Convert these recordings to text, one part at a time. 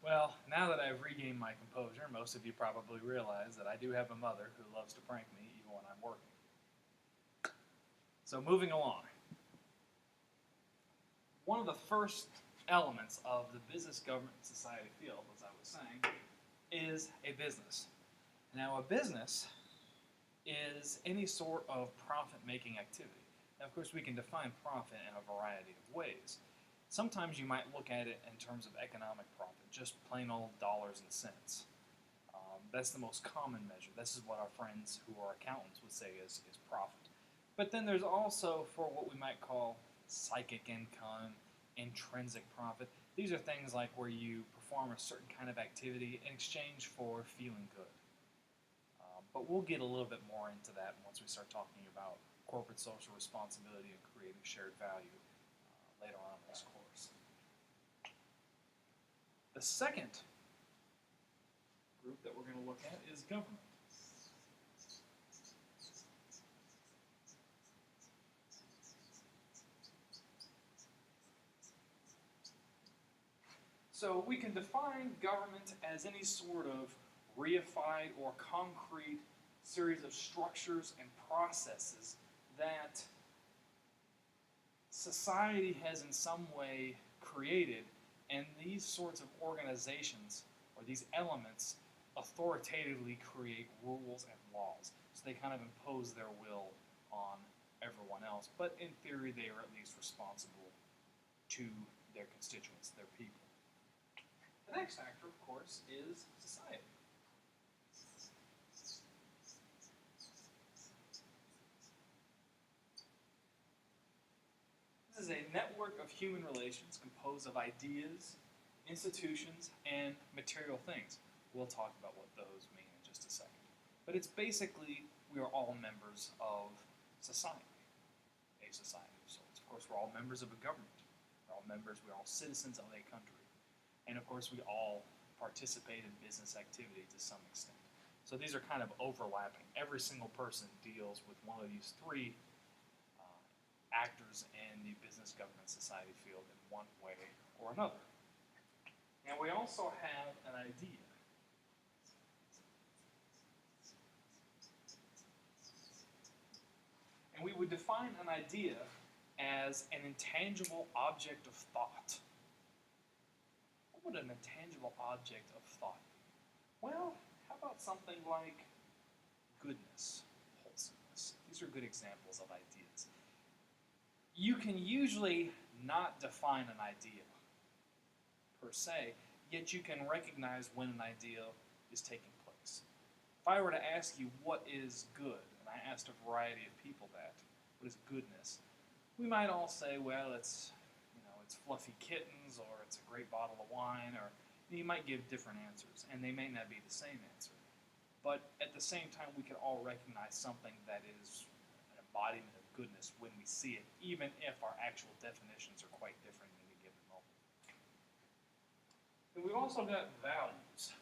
Well, now that I've regained my composure, most of you probably realize that I do have a mother who loves to prank me even when I'm working. So, moving along. One of the first elements of the business government society field, as I was saying, is a business. Now, a business is any sort of profit making activity. Now, of course, we can define profit in a variety of ways. Sometimes you might look at it in terms of economic profit, just plain old dollars and cents. That's the most common measure. This is what our friends who are accountants would say is profit. But then there's also for what we might call psychic income, intrinsic profit. These are things like where you perform a certain kind of activity in exchange for feeling good. But we'll get a little bit more into that once we start talking about corporate social responsibility and creating shared value later on in this course. The second group that we're going to look at is government. So we can define government as any sort of reified or concrete series of structures and processes that society has in some way created, and these sorts of organizations or these elements authoritatively create rules and laws. So they kind of impose their will on everyone else, but in theory they are at least responsible to their constituents, their people. The next factor, of course, is society. This is a network of human relations composed of ideas, institutions, and material things. We'll talk about what those mean in just a second. But it's basically we are all members of society, a society. So, of course, we're all members of a government. We're all citizens of a country. And of course, we all participate in business activity to some extent. So these are kind of overlapping. Every single person deals with one of these three actors in the business government society field in one way or another. And we also have an idea. And we would define an idea as an intangible object of thought. What would an intangible object of thought be? Well, how about something like goodness, wholesomeness? These are good examples of ideas. You can usually not define an idea per se, yet you can recognize when an idea is taking place. If I were to ask you what is good, and I asked a variety of people that, what is goodness, we might all say, well, it's fluffy kittens, or it's a great bottle of wine, or you might give different answers, and they may not be the same answer. But at the same time, we can all recognize something that is an embodiment of goodness when we see it, even if our actual definitions are quite different in any given moment. And we've also got values.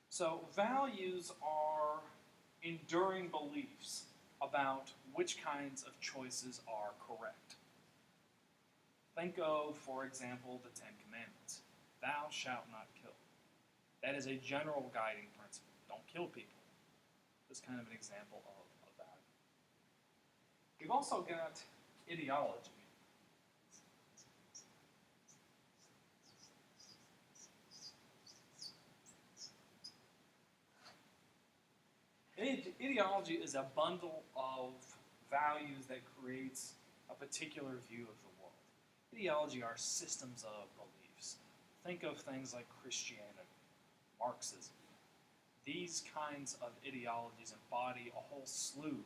So values are enduring beliefs about which kinds of choices are correct. Think of, for example, the Ten Commandments. Thou shalt not kill. That is a general guiding principle. Don't kill people. That's kind of an example of that. We've also got ideology. Ideology is a bundle of values that creates a particular view of the world. Ideology are systems of beliefs. Think of things like Christianity, Marxism. These kinds of ideologies embody a whole slew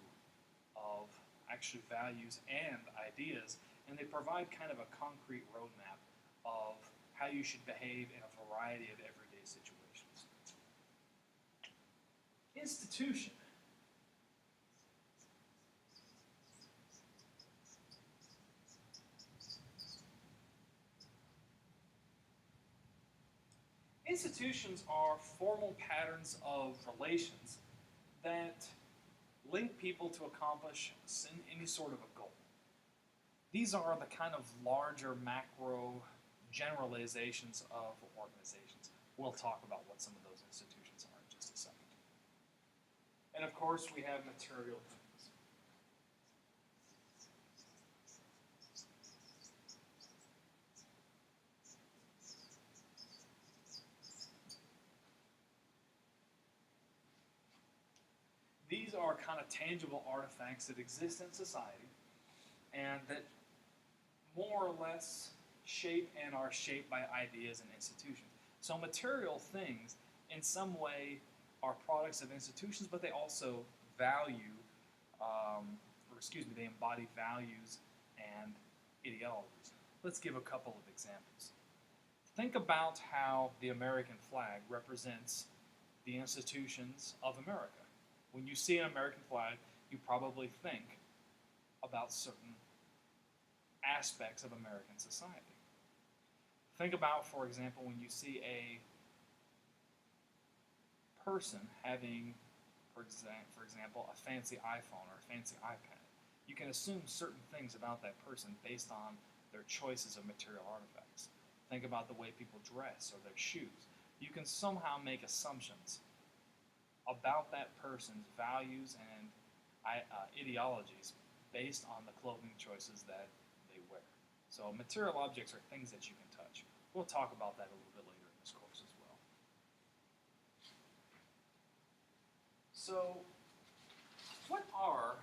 of actually values and ideas, and they provide kind of a concrete roadmap of how you should behave in a variety of everyday situations. Institution. Institutions are formal patterns of relations that link people to accomplish any sort of a goal. These are the kind of larger macro generalizations of organizations. We'll talk about what some of those institutions are in just a second. And of course, we have material things. These are kind of tangible artifacts that exist in society and that more or less shape and are shaped by ideas and institutions. So material things, in some way, are products of institutions, but they also value, they embody values and ideologies. Let's give a couple of examples. Think about how the American flag represents the institutions of America. When you see an American flag, you probably think about certain aspects of American society. Think about, for example, when you see a person having, for example, a fancy iPhone or a fancy iPad. You can assume certain things about that person based on their choices of material artifacts. Think about the way people dress or their shoes. You can somehow make assumptions about that person's values and ideologies based on the clothing choices that they wear. So material objects are things that you can touch. We'll talk about that a little bit later in this course as well. So what are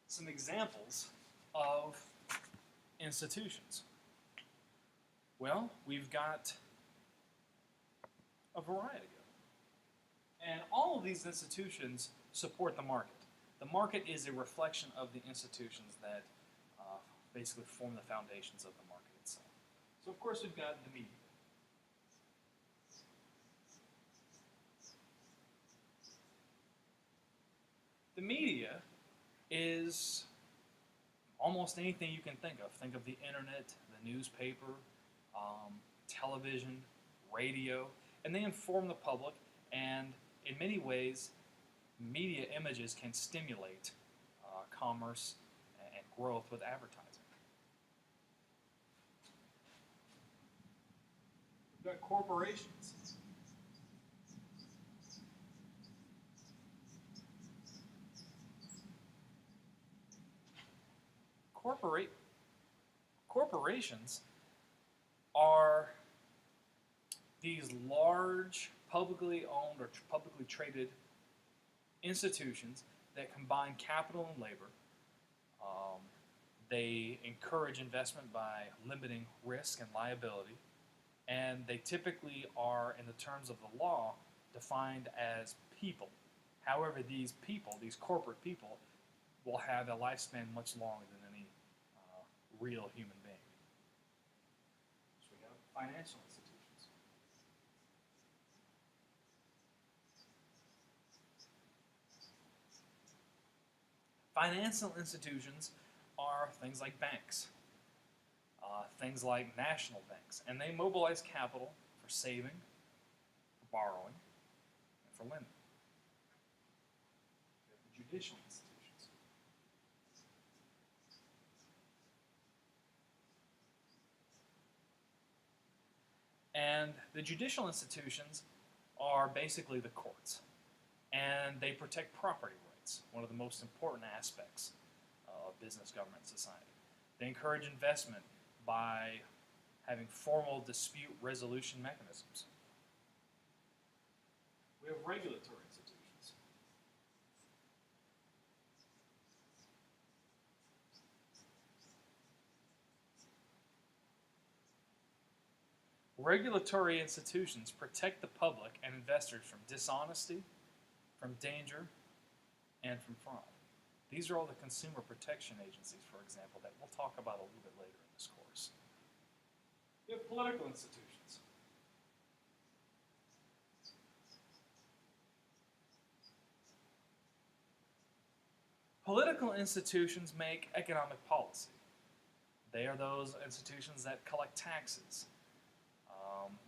some examples of institutions? Well, we've got a variety of them. And all of these institutions support the market. The market is a reflection of the institutions that basically form the foundations of the market itself. So of course we've got the media. The media is almost anything you can think of. Think of the internet, the newspaper, television, radio, and they inform the public, and in many ways, media images can stimulate commerce and growth with advertising. We've got corporations. Corporations are these large, publicly owned or publicly traded institutions that combine capital and labor. They encourage investment by limiting risk and liability, and they typically are, in the terms of the law, defined as people. However, these people, these corporate people, will have a lifespan much longer than any real human being. So we have financial institutions. Financial institutions are things like banks, things like national banks, and they mobilize capital for saving, for borrowing, and for lending. We have the judicial institutions. And the judicial institutions are basically the courts, and they protect property rights, one of the most important aspects of business, government, society. They encourage investment by having formal dispute resolution mechanisms. We have regulatory institutions. Regulatory institutions protect the public and investors from dishonesty, from danger, and from fraud. These are all the consumer protection agencies, for example, that we'll talk about a little bit later in this course. We have political institutions. Political institutions make economic policy. They are those institutions that collect taxes.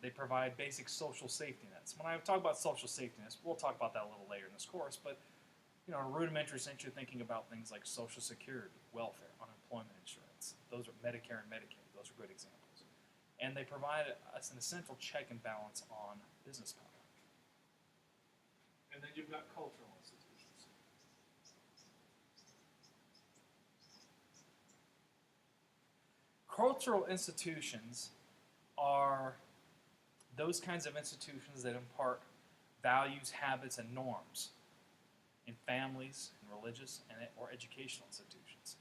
They provide basic social safety nets. When I talk about social safety nets, we'll talk about that a little later in this course, but in a rudimentary sense, you're thinking about things like Social Security, welfare, unemployment insurance. Medicare and Medicaid. Those are good examples. And they provide us an essential check and balance on business power. And then you've got cultural institutions. Cultural institutions are those kinds of institutions that impart values, habits, and norms in families, in religious, or educational institutions.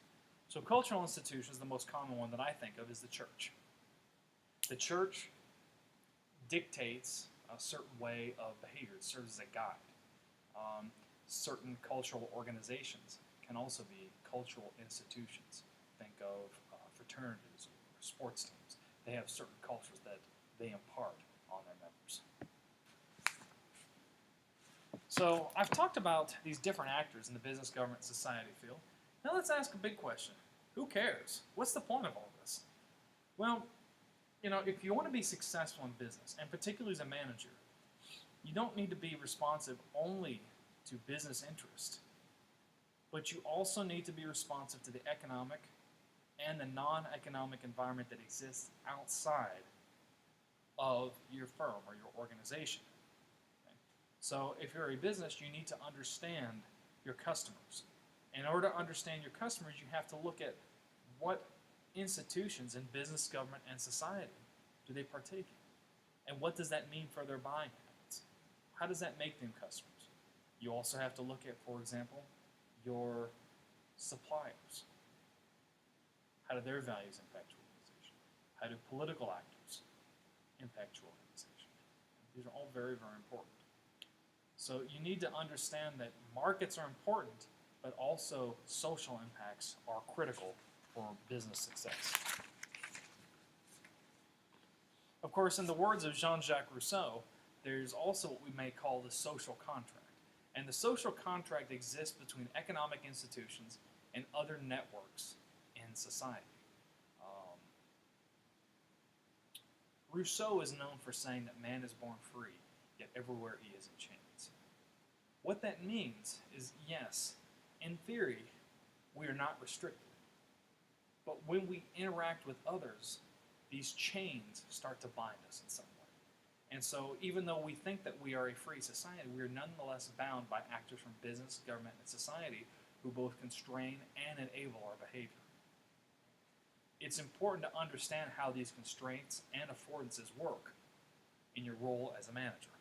So cultural institutions, the most common one that I think of is the church. The church dictates a certain way of behavior. It serves as a guide. Certain cultural organizations can also be cultural institutions. Think of fraternities or sports teams. They have certain cultures that they impart on their members. So I've talked about these different actors in the business, government, society field. Now let's ask a big question. Who cares? What's the point of all this? Well, if you want to be successful in business, and particularly as a manager, you don't need to be responsive only to business interest, but you also need to be responsive to the economic and the non-economic environment that exists outside of your firm or your organization. Okay? So if you're a business, you need to understand your customers. In order to understand your customers, you have to look at what institutions in business, government, and society do they partake in? And what does that mean for their buying habits? How does that make them customers? You also have to look at, for example, your suppliers. How do their values impact your organization? How do political actors impact your organization? These are all very, very important. So you need to understand that markets are important, but also social impacts are critical for business success. Of course, in the words of Jean-Jacques Rousseau, there's also what we may call the social contract. And the social contract exists between economic institutions and other networks in society. Rousseau is known for saying that man is born free, yet everywhere he is in chains. What that means is, yes, in theory, we are not restricted. But when we interact with others, these chains start to bind us in some way. And so even though we think that we are a free society, we are nonetheless bound by actors from business, government, and society who both constrain and enable our behavior. It's important to understand how these constraints and affordances work in your role as a manager.